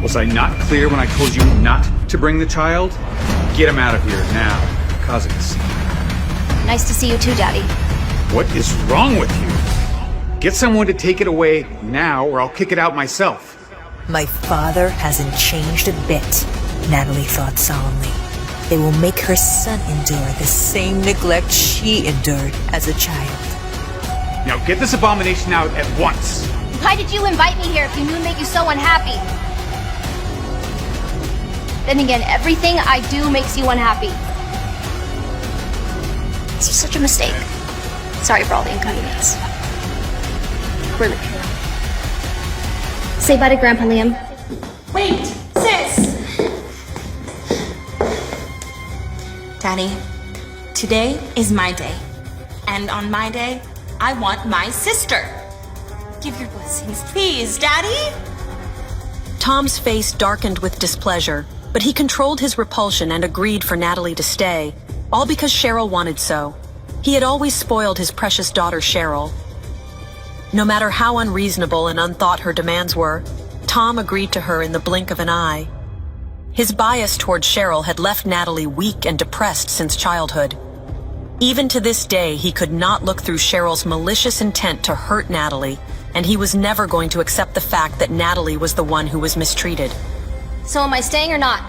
Was I not clear when I told you not to bring the child? Get him out of here now, causing a scene. Nice to see you too, Daddy. What is wrong with you? Get someone to take it away now, or I'll kick it out myself. My father hasn't changed a bit, Natalie thought solemnly. They will make her son endure the same neglect she endured as a child. Now get this abomination out at once. Why did you invite me here if you knew it would make you so unhappy? Then again, everything I do makes you unhappy. This was such a mistake. Sorry for all the inconvenience. We're leaving. Say bye to Grandpa, Liam. Wait, sis! Daddy, today is my day. And on my day, I want my sister. Give your blessings, please, Daddy? Tom's face darkened with displeasure, but he controlled his repulsion and agreed for Natalie to stay, all because Cheryl wanted so. He had always spoiled his precious daughter, Cheryl. No matter how unreasonable and unthought her demands were, Tom agreed to her in the blink of an eye. His bias toward Cheryl had left Natalie weak and depressed since childhood. Even to this day, he could not look through Cheryl's malicious intent to hurt Natalie, and he was never going to accept the fact that Natalie was the one who was mistreated. So am I staying or not?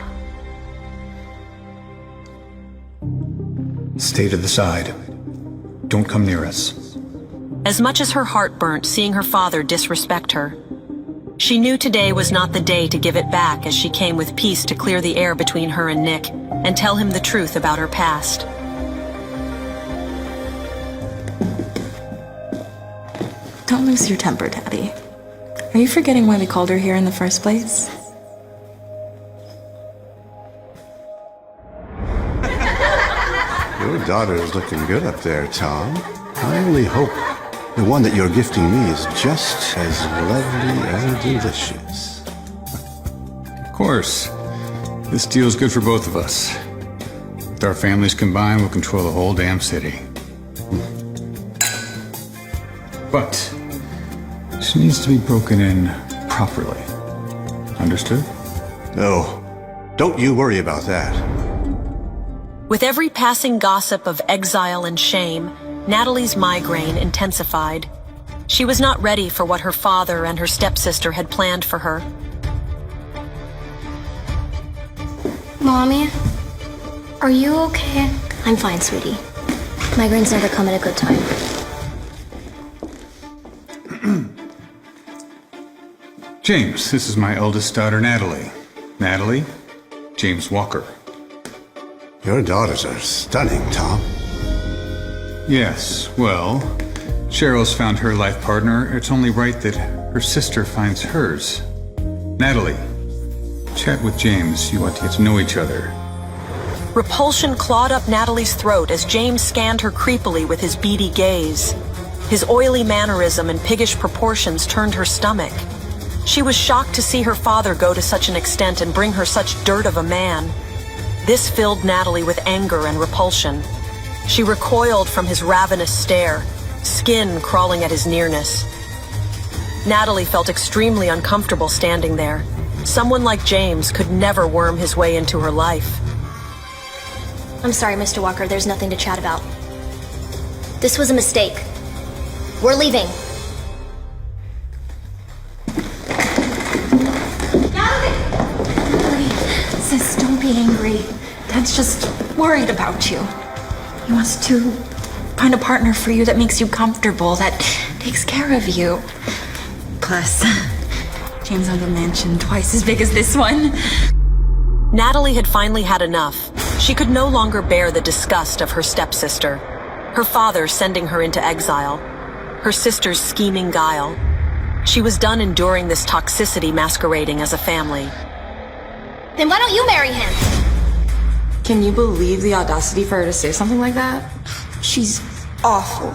Stay to the side. Don't come near us. As much as her heart burnt seeing her father disrespect her, she knew today was not the day to give it back as she came with peace to clear the air between her and Nick and tell him the truth about her past. Don't lose your temper, Daddy. Are you forgetting why we called her here in the first place? Your daughter is looking good up there, Tom. I only hope the one that you're gifting me is just as lovely and delicious. Of course. This deal's good for both of us. With our families combined, we'll control the whole damn city. But she needs to be broken in properly. Understood? No, don't you worry about that. With every passing gossip of exile and shame, Natalie's migraine intensified. She was not ready for what her father and her stepsister had planned for her. Mommy, are you okay? I'm fine, sweetie. Migraines never come at a good time. James, this is my eldest daughter, Natalie. Natalie, James Walker. Your daughters are stunning, Tom. Yes, well, Cheryl's found her life partner. It's only right that her sister finds hers. Natalie, chat with James. You want to get to know each other. Repulsion clawed up Natalie's throat as James scanned her creepily with his beady gaze. His oily mannerism and piggish proportions turned her stomach. She was shocked to see her father go to such an extent and bring her such dirt of a man. This filled Natalie with anger and repulsion. She recoiled from his ravenous stare, skin crawling at his nearness. Natalie felt extremely uncomfortable standing there. Someone like James could never worm his way into her life. I'm sorry, Mr. Walker, there's nothing to chat about. This was a mistake. We're leaving. Sis, don't be angry. Dad's just worried about you. He wants to find a partner for you that makes you comfortable, that takes care of you. Plus, James owns a mansion twice as big as this one. Natalie had finally had enough. She could no longer bear the disgust of her stepsister, her father sending her into exile, her sister's scheming guile. She was done enduring this toxicity masquerading as a family. Then why don't you marry him? Can you believe the audacity for her to say something like that? She's awful.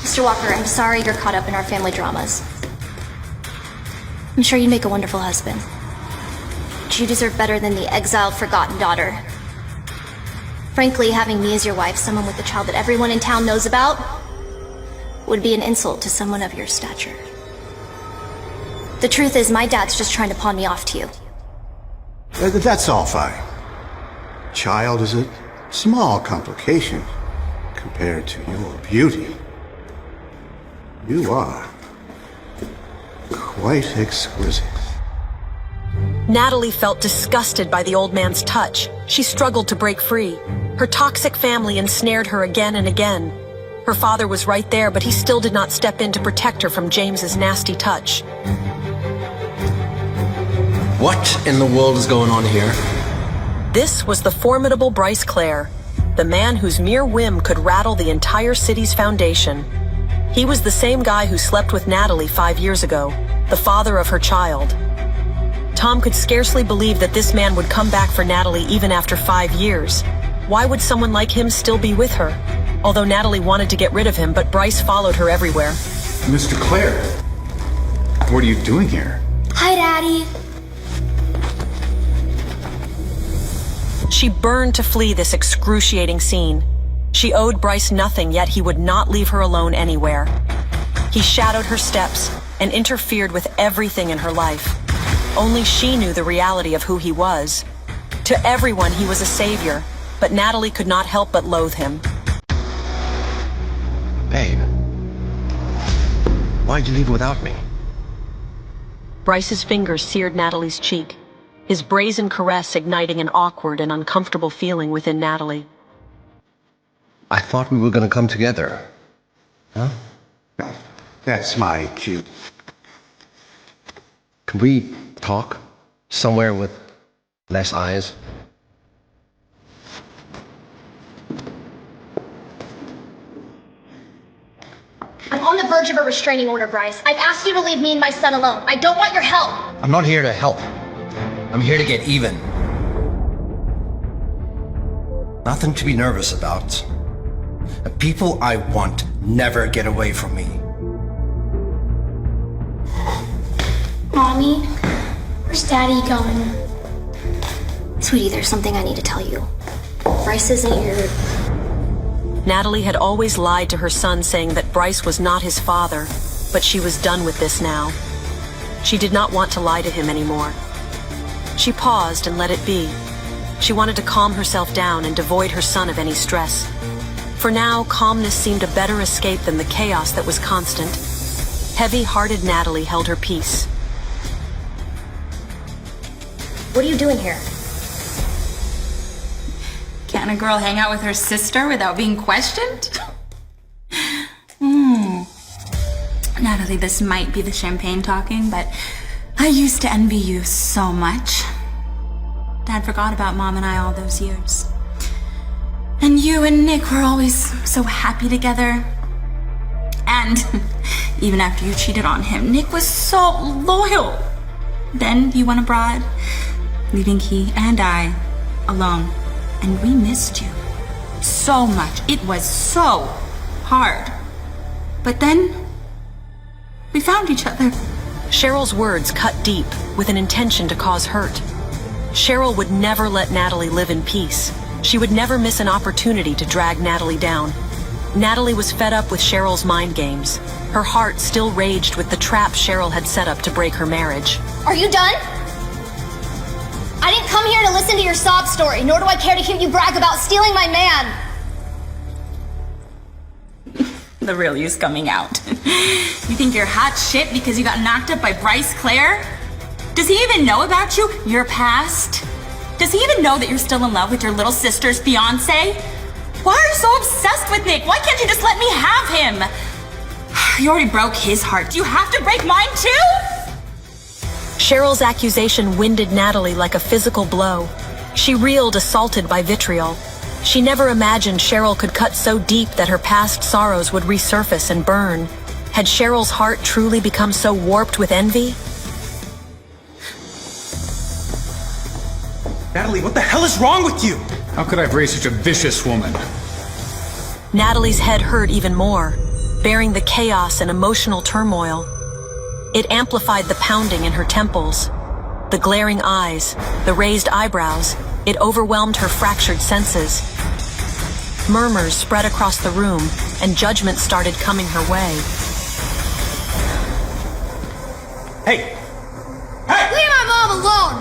Mr. Walker, I'm sorry you're caught up in our family dramas. I'm sure you'd make a wonderful husband. But you deserve better than the exiled, forgotten daughter. Frankly, having me as your wife, someone with a child that everyone in town knows about, would be an insult to someone of your stature. The truth is, my dad's just trying to pawn me off to you. That's all fine. Child is a small complication compared to your beauty. You are quite exquisite. Natalie felt disgusted by the old man's touch. She struggled to break free. Her toxic family ensnared her again and again. Her father was right there, but he still did not step in to protect her from James's nasty touch. What in the world is going on here? This was the formidable Bryce Clare, the man whose mere whim could rattle the entire city's foundation. He was the same guy who slept with Natalie 5 years ago, the father of her child. Tom could scarcely believe that this man would come back for Natalie even after 5 years. Why would someone like him still be with her? Although Natalie wanted to get rid of him, but Bryce followed her everywhere. Mr. Clare, what are you doing here? Hi, Daddy. She burned to flee this excruciating scene. She owed Bryce nothing, yet he would not leave her alone anywhere. He shadowed her steps and interfered with everything in her life. Only she knew the reality of who he was. To everyone, he was a savior, but Natalie could not help but loathe him. Babe, why'd you leave without me? Bryce's fingers seared Natalie's cheek, his brazen caress igniting an awkward and uncomfortable feeling within Natalie. I thought we were gonna come together. Huh? That's my cue. Can we talk? Somewhere with less eyes? I'm on the verge of a restraining order, Bryce. I've asked you to leave me and my son alone. I don't want your help. I'm not here to help. I'm here to get even. Nothing to be nervous about. The people I want never get away from me. Mommy, where's Daddy going? Sweetie, there's something I need to tell you. Bryce isn't your... Natalie had always lied to her son, saying that Bryce was not his father, but she was done with this now. She did not want to lie to him anymore. She paused and let it be. She wanted to calm herself down and devoid her son of any stress. For now, calmness seemed a better escape than the chaos that was constant. Heavy-hearted Natalie held her peace. What are you doing here? Can a girl hang out with her sister without being questioned? Natalie, this might be the champagne talking, but I used to envy you so much. Dad forgot about Mom and I all those years. And you and Nick were always so happy together. And even after you cheated on him, Nick was so loyal. Then you went abroad, leaving he and I alone. And we missed you so much. It was so hard. But then we found each other. Cheryl's words cut deep with an intention to cause hurt. Cheryl would never let Natalie live in peace. She would never miss an opportunity to drag Natalie down. Natalie was fed up with Cheryl's mind games. Her heart still raged with the trap Cheryl had set up to break her marriage. Are you done? I didn't come here to listen to your sob story, nor do I care to hear you brag about stealing my man. The real you's coming out. You think you're hot shit because you got knocked up by Bryce Clare? Does he even know about you, your past? Does he even know that you're still in love with your little sister's fiance? Why are you so obsessed with Nick? Why can't you just let me have him? You already broke his heart. Do you have to break mine too? Cheryl's accusation winded Natalie like a physical blow. She reeled, assaulted by vitriol. She never imagined Cheryl could cut so deep that her past sorrows would resurface and burn. Had Cheryl's heart truly become so warped with envy? Natalie, what the hell is wrong with you? How could I have raised such a vicious woman? Natalie's head hurt even more, bearing the chaos and emotional turmoil. It amplified the pounding in her temples, the glaring eyes, the raised eyebrows. It overwhelmed her fractured senses. Murmurs spread across the room, and judgment started coming her way. Hey! Leave my mom alone!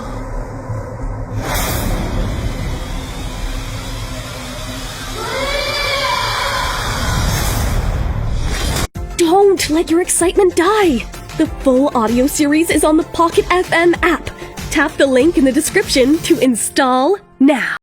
Don't let your excitement die! The full audio series is on the Pocket FM app. Tap the link in the description to install now.